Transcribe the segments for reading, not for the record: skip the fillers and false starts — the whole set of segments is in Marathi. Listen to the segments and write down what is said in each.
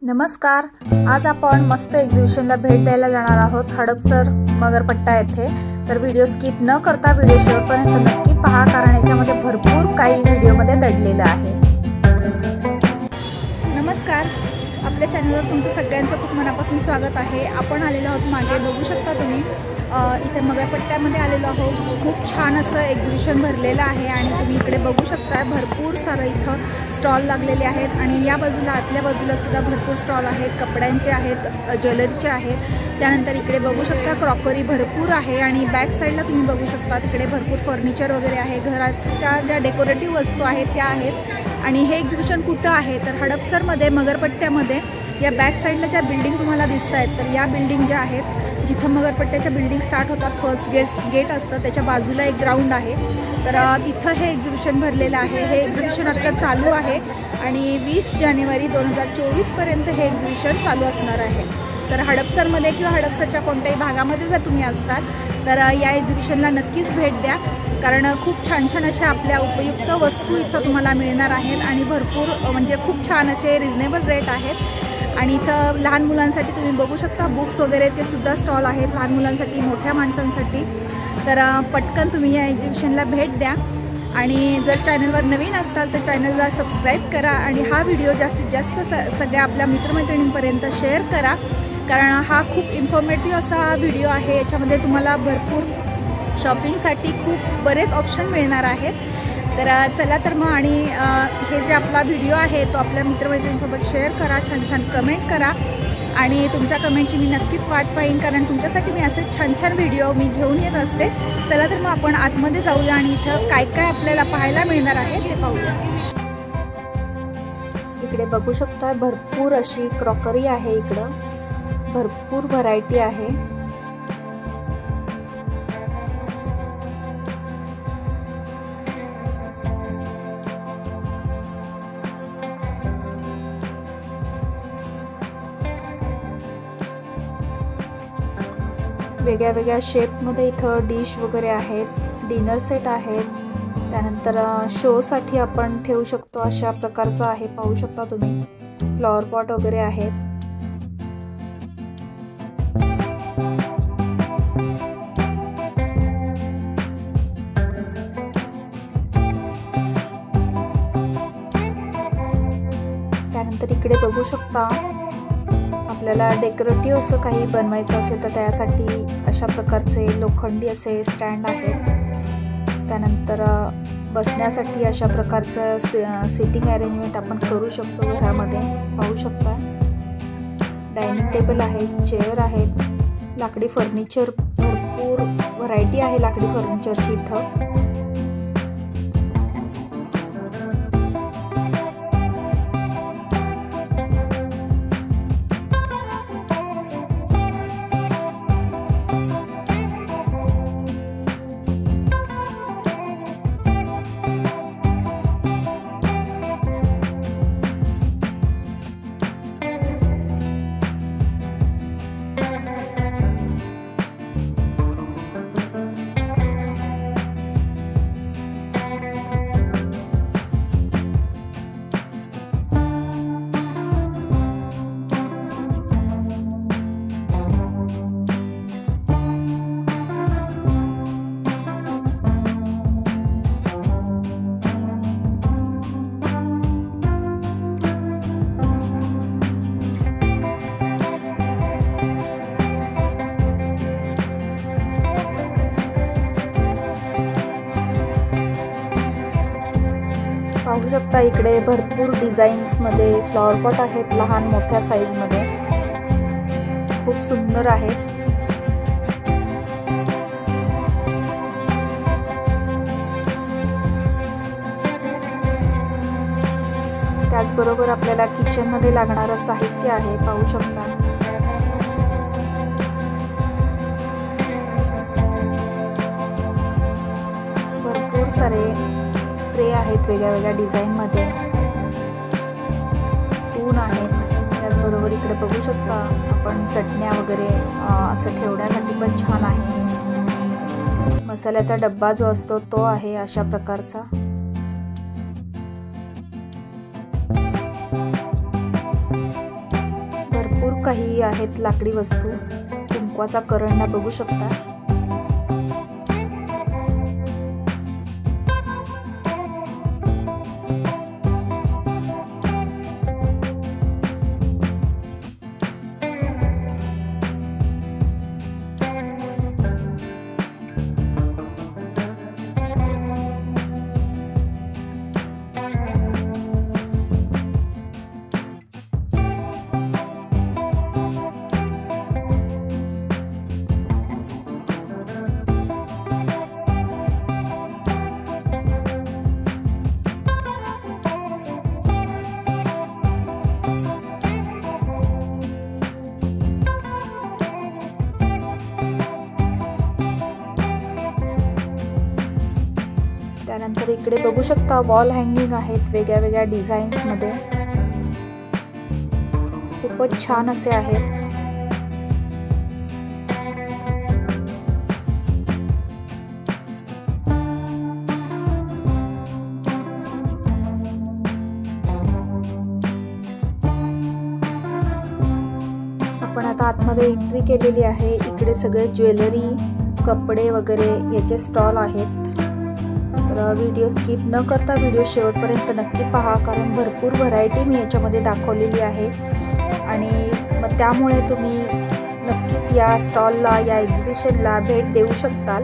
नमस्कार, आज आपण मस्त एक्झिबिशनला भेट द्यायला जाणार आहोत हडपसर मगरपट्टा येथे। तर व्हिडिओ स्किप न करता व्हिडिओ शेवटपर्यंत नक्की पहा, कारण याच्यामध्ये भरपूर काही व्हिडिओमध्ये दडलेलं आहे। नमस्कार, आपल्या चॅनलवर तुमचं सगळ्यांचं खूप मनापासून स्वागत आहे। आपण आलेलो आहोत, मागे बघू शकता तुम्ही इथे मगरपट्ट्यामध्ये आलेलो आहोत। खूप छान असं एक्झिबिशन भरलेलं आहे आणि तुम्ही इकडे बघू शकता भरपूर सारं इथं स्टॉल लागलेले आहेत आणि या बाजूला आतल्या बाजूला सुद्धा भरपूर स्टॉल आहेत, कपड्यांचे आहेत, ज्वेलरीचे आहेत। त्यानंतर इकडे बघू शकता क्रॉकरी भरपूर आहे आणि बॅक साईडला तुम्ही बघू शकता तिकडे भरपूर फर्निचर वगैरे आहे, घराच्या ज्या डेकोरेटिव्ह वस्तू आहेत त्या आहेत। आणि हे एक्झिबिशन कुठं आहे तर हडपसरमध्ये मगरपट्ट्यामध्ये या बॅक साईडला ज्या बिल्डिंग तुम्हाला दिसत आहेत तर या बिल्डिंग ज्या आहेत जिथं मगरपट्ट्याच्या बिल्डिंग स्टार्ट होतात, फर्स्ट गेट असतं त्याच्या बाजूला एक ग्राउंड आहे। तर तिथं हे एक्झिबिशन भरलेलं आहे। हे एक्झिबिशन आता चालू आहे आणि 20 जानेवारी 2024 पर्यंत हे एक्झिबिशन चालू असणार आहे। तर हडपसरमध्ये किंवा हडपसरच्या कोणत्याही भागामध्ये जर तुम्ही असतात तर या एक्झिबिशनला नक्कीच भेट द्या, कारण खूप छान छान अशा आपल्या उपयुक्त वस्तू इथं तुम्हाला मिळणार आहेत आणि भरपूर म्हणजे खूप छान असे रिजनेबल रेट आहेत। आणि इथं लहान मुलांसाठी तुम्ही बघू शकता बुक्स वगैरेचे सुद्धा स्टॉल आहेत, लहान मुलांसाठी, मोठ्या माणसांसाठी। तर पटकन तुम्ही या एक्झिबिशनला भेट द्या आणि जर चॅनलवर नवीन असताल तर चॅनलला सबस्क्राईब करा आणि हा व्हिडिओ जास्तीत जास्त सगळ्या आपल्या मित्रमैत्रिणींपर्यंत शेअर करा, कारण हा खूप इन्फॉर्मेटिव्ह असा व्हिडिओ आहे। याच्यामध्ये तुम्हाला भरपूर शॉपिंगसाठी खूप बरेच ऑप्शन मिळणार आहेत। तर चला तर मग, आणि हे जे आपला व्हिडिओ आहे तो आपल्या मित्रमैत्रिणींसोबत शेअर करा, छान छान कमेंट करा आणि तुमच्या कमेंटची मी नक्कीच वाट पाहीन, कारण तुमच्यासाठी मी असे छान छान व्हिडिओ मी घेऊन येत असते। चला तर मग आपण आतमध्ये जाऊया आणि इथं काय काय आपल्याला पाहायला मिळणार आहे ते पाहूया। इकडे बघू शकता भरपूर अशी क्रॉकरी आहे, इकडं भरपूर व्हरायटी आहे। वेगळ्या वेगळ्या शेपमध्ये इथं डिश वगैरे आहेत, डिनर सेट आहेत, त्यानंतर शोसाठी आपण ठेवू शकतो अशा प्रकारचं आहे, पाहू शकता तुम्ही फ्लॉवर पॉट वगैरे आहेत। त्यानंतर इकडे बघू शकता आपल्याला डेकोरेटिव्ह असं काही बनवायचं असेल तर त्यासाठी अशा प्रकारचे लोखंडी असे स्टँड आहेत। त्यानंतर बसण्यासाठी अशा प्रकारचं सिटिंग अरेंजमेंट आपण करू शकतो घरामध्ये, पाहू शकता। डायनिंग टेबल आहेत, चेअर आहेत, लाकडी फर्निचर, भरपूर व्हरायटी आहे लाकडी फर्निचरची इथं। पाहू शकता इकडे भरपूर डिझाईन्समध्ये फ्लॉवर पॉट आहेत, लहान मोठ्या साईजमध्ये, खूप सुंदर आहेत। त्याचबरोबर आपल्याला किचनमध्ये लागणारं साहित्य आहे, पाहू शकता। भरपूर सारे ट्रे आहेत वेगळ्या वेगळ्या डिझाईनमध्ये, स्पून आहेत। त्याचबरोबर इकडे बघू शकता आपण चटण्या वगैरे असं ठेवण्यासाठी पण छान आहे। मसाल्याचा डब्बा जो असतो तो आहे अशा प्रकारचा। काही आहेत लाकडी वस्तू, कुंकवाचा करंडा बघू शकता. त्यानंतर इकडे बघू शकता वॉल हँगिंग आहेत वेगळ्या वेगळ्या डिझाईन्स मध्ये, खूपच छान असे आहेत. आपण आता आतमध्ये एंट्री केलेली आहे. इकडे सगळे ज्वेलरी, कपडे वगैरे याचे स्टॉल आहेत. तर व्हिडिओ स्किप न करता व्हिडिओ शेवटपर्यंत नक्की पहा, कारण भरपूर व्हरायटी मी याच्यामध्ये दाखवलेली आहे आणि मग त्यामुळे तुम्ही नक्कीच या स्टॉलला, या एक्झिबिशनला भेट देऊ शकताल.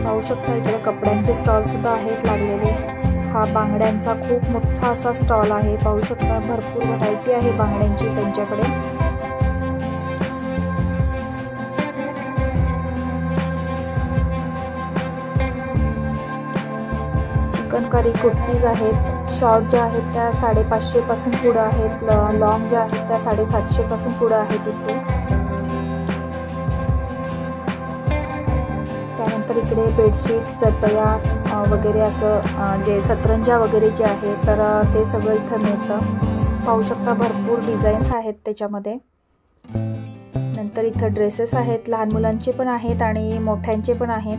पाहू शकता इकडे कपड्यांचे स्टॉल सुद्धा आहेत लागलेले. हा बांगड्यांचा खूप मोठा असा स्टॉल आहे. पाहू शकता भरपूर व्हरायटी आहे बांगड्यांची त्यांच्याकडे. चिकनकारी कुर्तीज आहेत. शॉर्ट ज्या आहेत त्या 550 पासून पुढे आहेत. लॉंग ज्या आहेत त्या 750 पासून पुढे आहेत इथे. त्यानंतर इकडे बेडशीट, चटया वगैरे असं जे सतरंजा वगैरे जे आहे तर ते सगळं इथं मिळतं. पाहू शकता भरपूर डिझाईन्स आहेत त्याच्यामध्ये. नंतर इथं ड्रेसेस आहेत, लहान मुलांचे पण आहेत आणि मोठ्यांचे पण आहेत.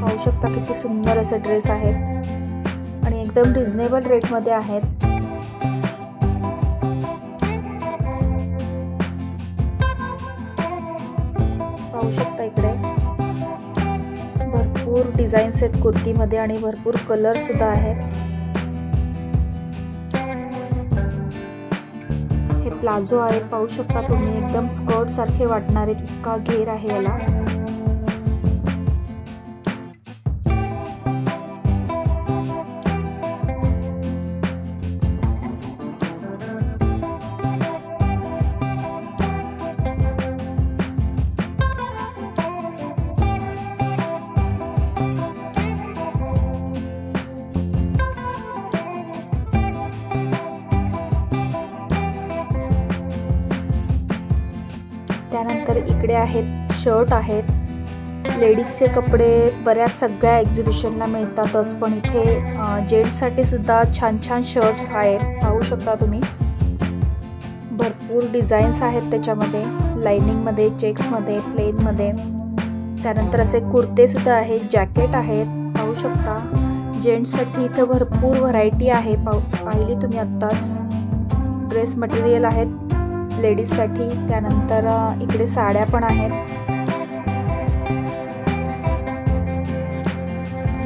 पाहू शकता किती सुंदर असे ड्रेस आहेत आणि एकदम रिझनेबल रेटमध्ये आहेत. पाहू शकता इकडे भरपूर डिझाईन्स आहेत कुर्तीमध्ये आणि भरपूर कलर सुद्धा आहेत. हे प्लाझो आहे. पाहू शकता तुम्ही एकदम स्कर्ट सारखे वाटणारे इतका घेर आहे याला. त्यानंतर इकडे आहेत शर्ट आहेत. लेडीजचे कपडे बऱ्याच सगळ्या एक्झिबिशनला मिळतातच, पण इथे जेंट्ससाठी सुद्धा छान छान शर्ट्स आहेत. पाहू शकता तुम्ही भरपूर डिझाईन्स आहेत त्याच्यामध्ये, लाइनिंगमध्ये, चेक्समध्ये, प्लेनमध्ये. त्यानंतर असे कुर्ते सुद्धा आहेत, जॅकेट आहेत. पाहू शकता जेंट्ससाठी इथं भरपूर व्हरायटी आहे. पाहिली तुम्ही आत्ताच. ड्रेस मटेरियल आहेत लेडीजसाठी. त्यानंतर इकडे साड्या पण आहेत.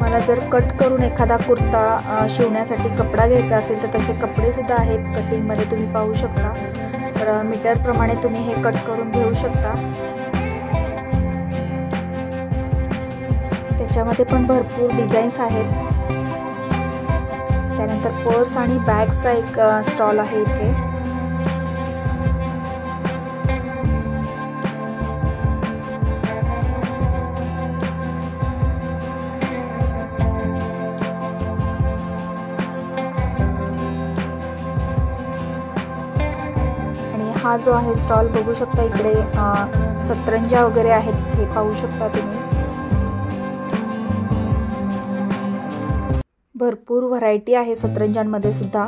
मला जर कट करून एखादा कुर्ता शिवण्यासाठी कपडा घ्यायचा असेल तर तसे कपडे सुद्धा आहेत कटिंगमध्ये, तुम्ही पाहू शकता. तर मीटरप्रमाणे तुम्ही हे कट करून घेऊ शकता. त्याच्यामध्ये पण भरपूर डिझाईन्स आहेत. त्यानंतर पर्स आणि बॅगचा एक स्टॉल आहे इथे. हा जो आहे स्टॉल बघू शकता इकडे सतरंजा वगैरे आहेत. हे पाहू शकता तुम्ही. भरपूर व्हरायटी आहे सतरंजांमध्ये सुद्धा.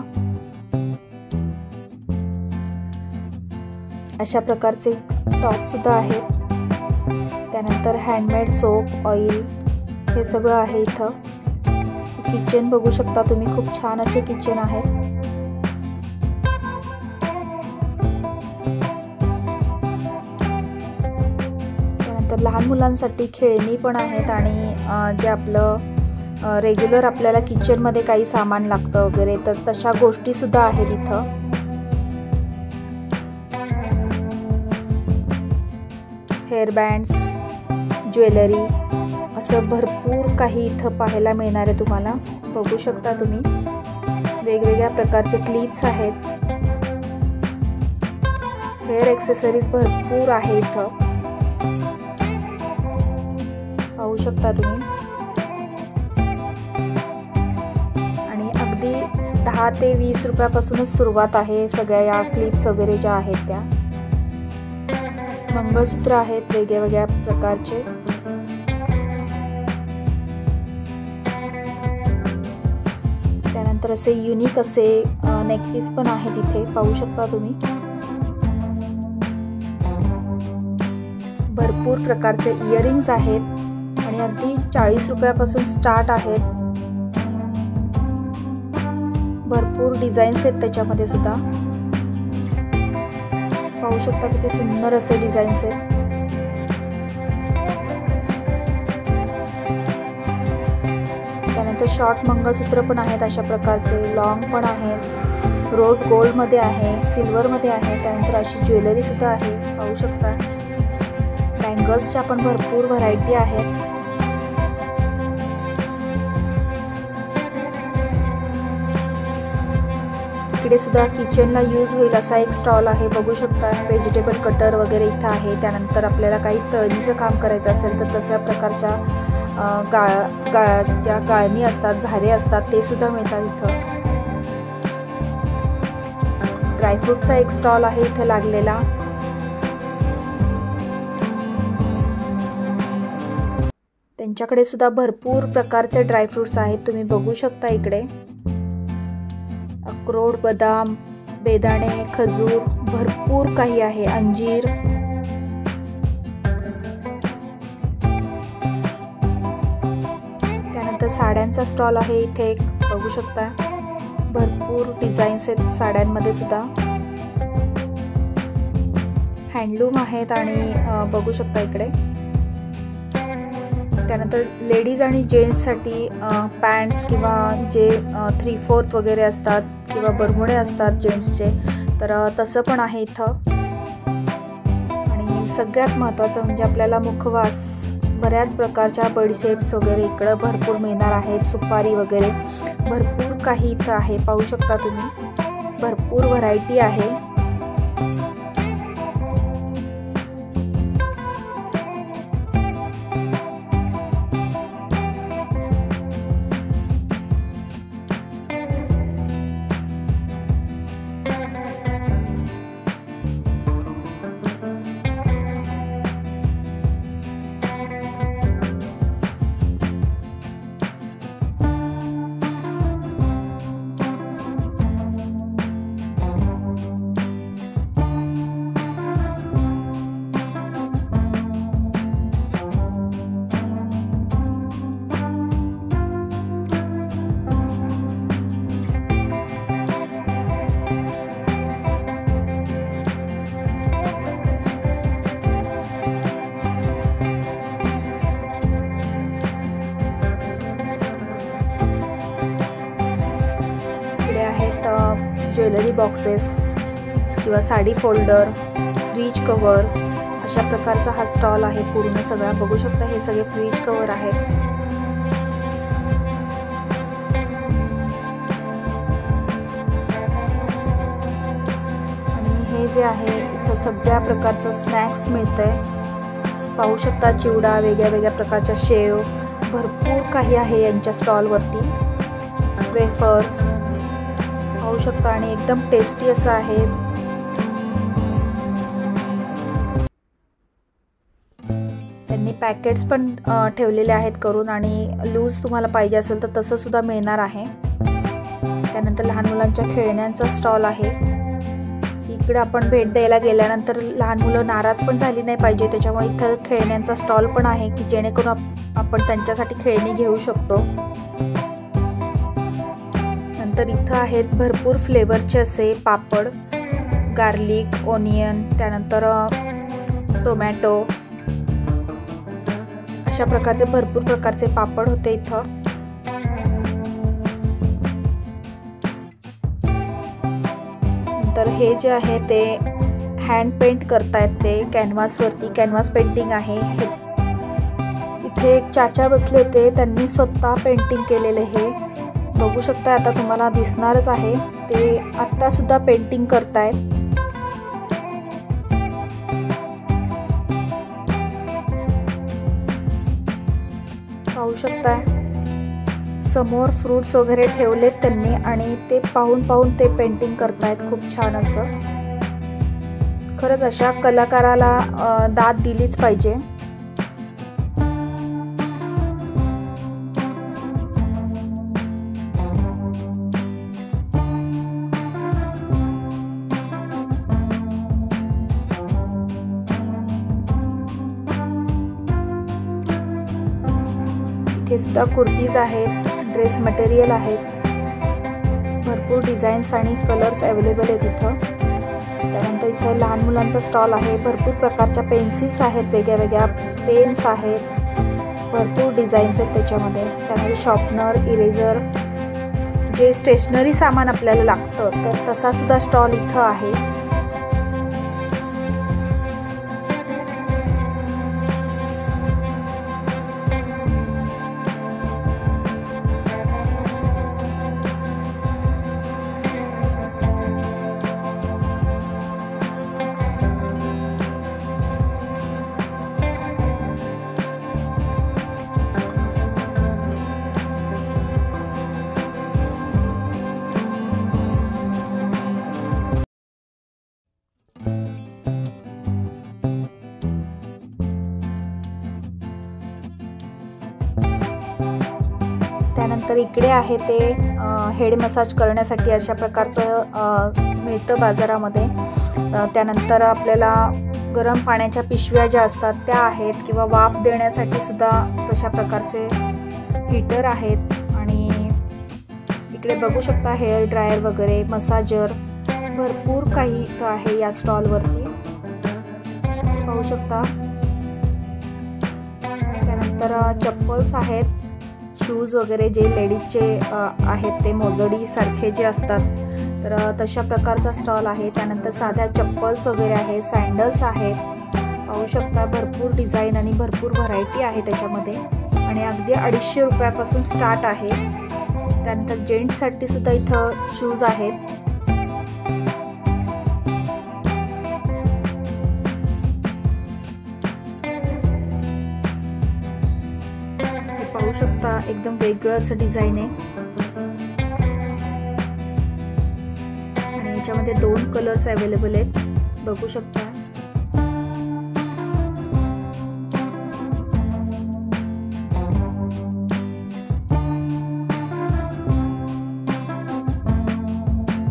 अशा प्रकारचे टॉप सुद्धा आहेत. त्यानंतर हँडमेड सोप, ऑइल हे सगळं आहे इथं. किचन बघू शकता तुम्ही, खूप छान असे किचन आहेत. त्यानंतर लहान मुलांसाठी खेळणी पण आहेत आणि जे आपलं रेग्युलर आपल्याला किचनमध्ये काही सामान लागतं वगैरे तर तशा गोष्टीसुद्धा आहेत इथं. हेअरबँड्स, ज्वेलरी असं भरपूर काही इथं पाहायला मिळणार आहे तुम्हाला. बघू शकता तुम्ही वेगवेगळ्या प्रकारचे क्लिप्स आहेत. हेअर एक्सेसरीज भरपूर आहे इथं, पाहू शकता तुम्ही. आणि अगदी 10 ते 20 रुपयापासूनच सुरुवात आहे सगळ्या या क्लिप्स वगैरे ज्या आहेत त्या. मंगळसूत्र आहेत वेगवेगळ्या प्रकारचे. त्यानंतर असे युनिक असे नेकपीस पण आहेत इथे, पाहू शकता तुम्ही. भरपूर प्रकारचे इयरिंग्स आहेत आणि अगदी 40 रुपयापासून स्टार्ट आहेत. भरपूर डिझाईन्स आहेत त्याच्यामध्ये सुद्धा, पाहू शकता किती सुंदर असे डिझाईन्स आहेत. त्यानंतर शॉर्ट मंगळसूत्र पण आहेत अशा प्रकारचे, लॉंग पण आहेत, रोज गोल्डमध्ये आहे, सिल्वरमध्ये आहे. त्यानंतर अशी ज्वेलरी सुद्धा आहे, पाहू शकता. बँगल्सच्या पण भरपूर व्हरायटी आहेत. इकडे सुद्धा किचनला यूज होईल असा एक स्टॉल आहे, बघू शकता. व्हेजिटेबल कटर वगैरे इथं आहे. त्यानंतर आपल्याला काही तळणीचं काम करायचं असेल तर तशा प्रकारच्या ज्या गाळणी असतात, झारे असतात ते सुद्धा मिळतात इथं. ड्रायफ्रूटचा एक स्टॉल आहे इथे लागलेला. त्यांच्याकडे सुद्धा भरपूर प्रकारचे ड्रायफ्रुट्स आहेत, तुम्ही बघू शकता इकडे. अक्रोड, बदाम, बेदाणे, खजूर भरपूर काही आहे, अंजीर. त्यानंतर साड्यांचा स्टॉल आहे इथे, बघू शकता. भरपूर डिझाईन्स आहेत साड्यांमध्ये सुद्धा. हँडलूम आहेत आणि बघू शकता इकडे. त्यानंतर लेडीज आणि जेंट्ससाठी पॅन्ट्स किंवा जे 3/4 वगैरे असतात किंवा बरमुडे असतात जेंट्सचे, तर तसं पण आहे इथं. आणि सगळ्यात महत्त्वाचं म्हणजे आपल्याला मुखवास, बऱ्याच प्रकारच्या बडीशेप्स वगैरे इकडं भरपूर मिळणार आहेत. सुपारी वगैरे भरपूर काही इथं आहे, पाहू शकता तुम्ही. भरपूर व्हरायटी आहे. ज्वेलरी बॉक्सेस किंवा साडी फोल्डर, फ्रीज कवर अशा प्रकारचा हा स्टॉल आहे पूर्ण सगळा. बघू शकता हे सगळे फ्रीज कवर आहेत. आणि हे जे आहे इथं सगळ्या प्रकारचं स्नॅक्स मिळतंय, पाहू शकता. चिवडा, वेगळ्या वेगळ्या प्रकारच्या शेव, भरपूर काही आहे यांच्या स्टॉलवरती. वेफर्स पाहू शकता आणि एकदम टेस्टी असं आहे. त्यांनी पॅकेट्स पण ठेवलेले आहेत करून, आणि लूज तुम्हाला पाहिजे असेल तर तसं सुद्धा मिळणार आहे. त्यानंतर लहान मुलांच्या खेळण्यांचा स्टॉल आहे. इकडे आपण भेट द्यायला गेल्यानंतर लहान मुलं नाराज पण झाली नाही पाहिजे, त्याच्यामुळे इथं खेळण्यांचा स्टॉल पण आहे की जेणेकरून आपण त्यांच्यासाठी खेळणी घेऊ शकतो. तर इथं आहेत भरपूर फ्लेवरचे असे पापड, गार्लिक, ओनियन, त्यानंतर टोमॅटो, अशा प्रकारचे भरपूर प्रकारचे पापड होते इथं। तर हे जे आहे ते हँड पेंट करतायत, ते कॅनव्हासवरती कॅनव्हास पेंटिंग आहे। इथे एक चाचा बसले होते, त्यांनी स्वतः पेंटिंग केलेले हे बघू शकता, आता तुम्हाला दिसणारच आहे, ते आता सुद्धा पेंटिंग करतायत। पाहू शकता समोर फ्रूट्स वगैरे ठेवलेत त्यांनी आणि ते पाहून पाहून ते पेंटिंग करतायत, खूप छान असं। खरंच अशा कलाकाराला दाद दिलीच पाहिजे। इथे सुद्धा कुर्तीज आहेत, ड्रेस मटेरियल आहेत, भरपूर डिझाईन्स आणि कलर्स अवेलेबल आहेत इथं। त्यानंतर इथं लहान मुलांचा स्टॉल आहे, भरपूर प्रकारच्या पेन्सिल्स आहेत, वेगळ्या वेगळ्या पेन्स आहेत, भरपूर डिझाईन्स आहेत त्याच्यामध्ये। त्यामध्ये शॉर्पनर, इरेझर, जे स्टेशनरी सामान आपल्याला लागतं तर तसा सुद्धा स्टॉल इथं आहे। त्यानंतर इकडे आहे ते हेड मसाज करण्यासाठी अशा प्रकारचं मिळतं बाजारामध्ये। त्यानंतर आपल्याला गरम पाण्याच्या पिशव्या ज्या असतात त्या आहेत, किंवा वाफ देण्यासाठी सुद्धा तशा प्रकारचे हीटर आहेत। आणि इकडे बघू शकता हेअर ड्रायर वगैरे, मसाजर, भरपूर काही इथं आहे या स्टॉलवरती, पाहू शकता। त्यानंतर चप्पल्स आहेत, शूज वगैरे जे लेडीजचे आहेत, ते मोजडी सारखे जे असतात तर तशा प्रकारचा स्टॉल आहे। त्यानंतर साध्या चप्पल्स वगैरे आहेत, सँडल्स आहेत, पाहू शकता। भरपूर डिझाईन आणि भरपूर व्हरायटी आहे त्याच्यामध्ये आणि अगदी 250 रुपयापासून स्टार्ट आहे। त्यानंतर जेंट्ससाठी सुद्धा इथं शूज आहेत। पाहू शकता एकदम वेगळं असं डिझाईन आहे आणि याच्यामध्ये 2 कलर्स अवेलेबल आहेत, बघू शकता।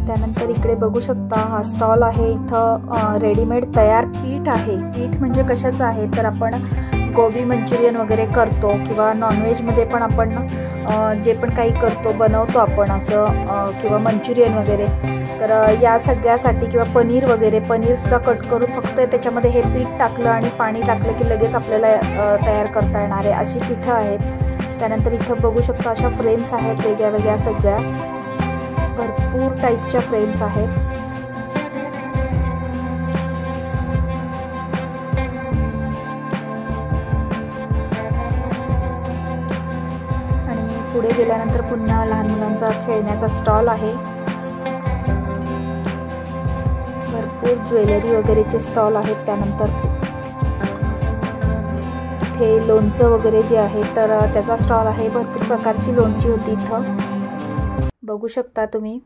त्यानंतर इकडे बघू शकता हा स्टॉल आहे, इथं रेडीमेड तयार पीठ आहे। पीठ म्हणजे कशाचं आहे तर आपण गोबी मंचुरियन वगैरे करतो, किंवा नॉनव्हेजमध्ये पण आपण जे पण काही करतो, बनवतो आपण असं, किंवा मंचुरियन वगैरे, तर या सगळ्यासाठी, किंवा पनीर वगैरे, पनीरसुद्धा कट करून फक्त त्याच्यामध्ये हे पीठ टाकलं आणि पाणी टाकलं की लगेच आपल्याला तयार करता येणार आहे, अशी पिठं आहेत। त्यानंतर इथं बघू शकतो अशा फ्रेम्स आहेत वेगळ्या वेगळ्या, सगळ्या भरपूर टाईपच्या फ्रेम्स आहेत। पुढे गेल्यानंतर पुन्हा लहान मुलांचा खेळण्याचा स्टॉल आहे, भरपूर ज्वेलरी वगैरेचे स्टॉल आहेत। त्यानंतर इथे लोणचं वगैरे जे आहे तर त्याचा स्टॉल आहे, भरपूर प्रकारची लोणची होती इथं, बघू शकता तुम्ही।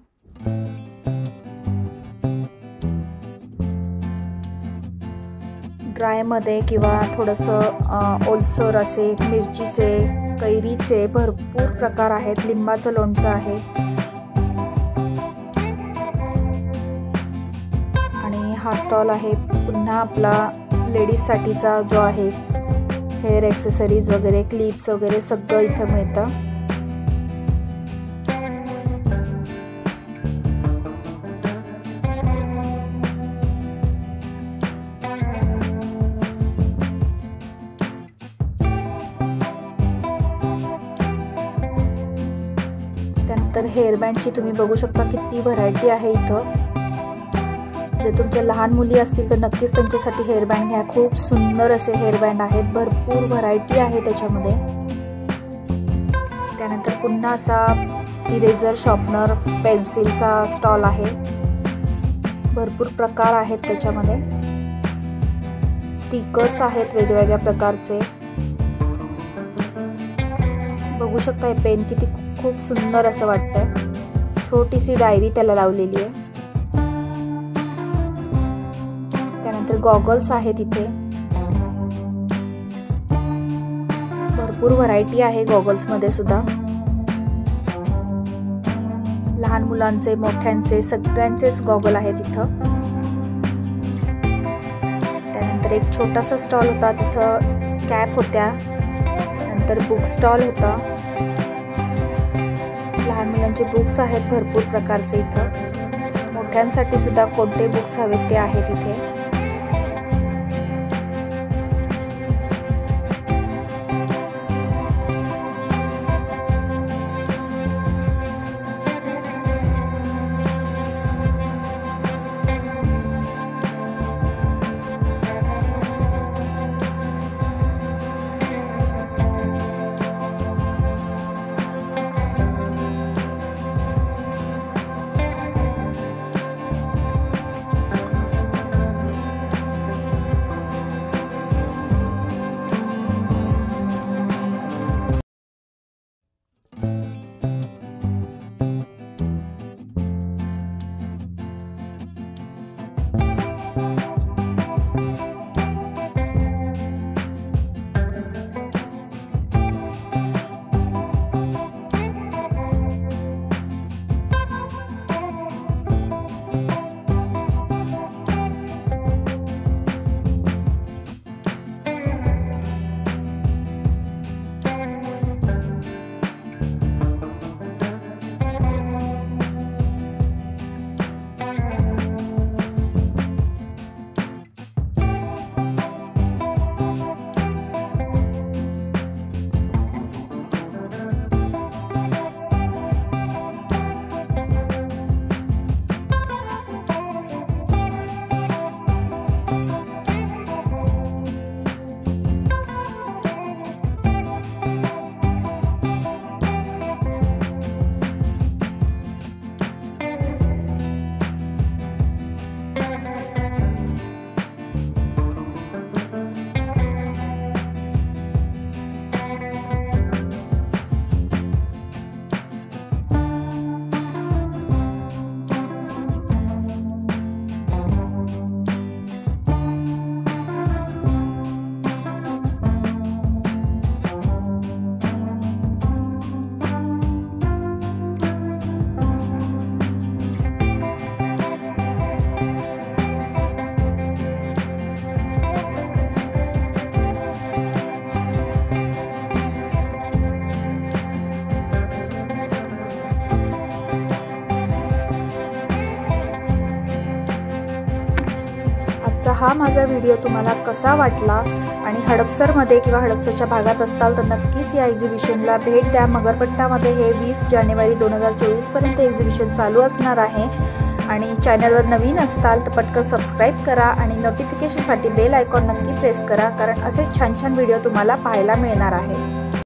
ड्रायमध्ये किंवा थोडंसं ओलसर असे मिरचीचे, कैरीचे भरपूर प्रकार आहेत, लिंबाचं लोणचं आहे। आणि हा स्टॉल आहे पुन्हा आपला लेडीजसाठीचा जो आहे, हेअर ॲक्सेसरीज वगैरे, क्लिप्स वगैरे सगळं इथं मिळतं। हेअरबँडची तुम्ही बघू शकता किती व्हरायटी आहे इथं। जर तुमच्या लहान मुली असतील तर नक्कीच त्यांच्यासाठी हेअरबँड घ्या। खूप सुंदर असे हेअरबँड आहेत, भरपूर व्हरायटी आहे त्याच्यामध्ये। त्यानंतर पुन्हा असा इरेझर, शॉर्पनर, पेन्सिलचा स्टॉल आहे, भरपूर प्रकार आहेत त्याच्यामध्ये। स्टिकर्स आहेत वेगवेगळ्या प्रकारचे, बघू शकता हे पेन किती खूप सुंदर असं वाटतंय। छोटीशी डायरी त्याला लावलेली आहे। त्यानंतर गॉगल्स आहेत इथे, भरपूर व्हरायटी आहे गॉगल्स मध्ये सुद्धा। लहान मुलांचे, मोठ्यांचे, सगळ्यांचेच गॉगल आहेत इथं। त्यानंतर एक छोटासा स्टॉल होता, तिथं कॅप होत्या। नंतर बुक स्टॉल होता, लहान मुलांचे बुक्स आहेत भरपूर प्रकारचे इथं। मोठ्यांसाठी सुद्धा कोणते बुक्स हवेत ते आहेत इथे। हा माझा व्हिडिओ तुम्हाला कसा वाटला आणि हडपसरमध्ये किंवा हडपसरच्या भागात असताल तर नक्कीच या एक्झिबिशनला भेट द्या। मगरपट्टामध्ये हे 20 जानेवारी 2024 पर्यंत एक्झिबिशन चालू असणार आहे। आणि चॅनलवर नवीन असताल तर पटकन सबस्क्राईब करा आणि नोटिफिकेशनसाठी बेल आयकॉन नक्की प्रेस करा, कारण असे छान छान व्हिडिओ तुम्हाला पाहायला मिळणार आहे।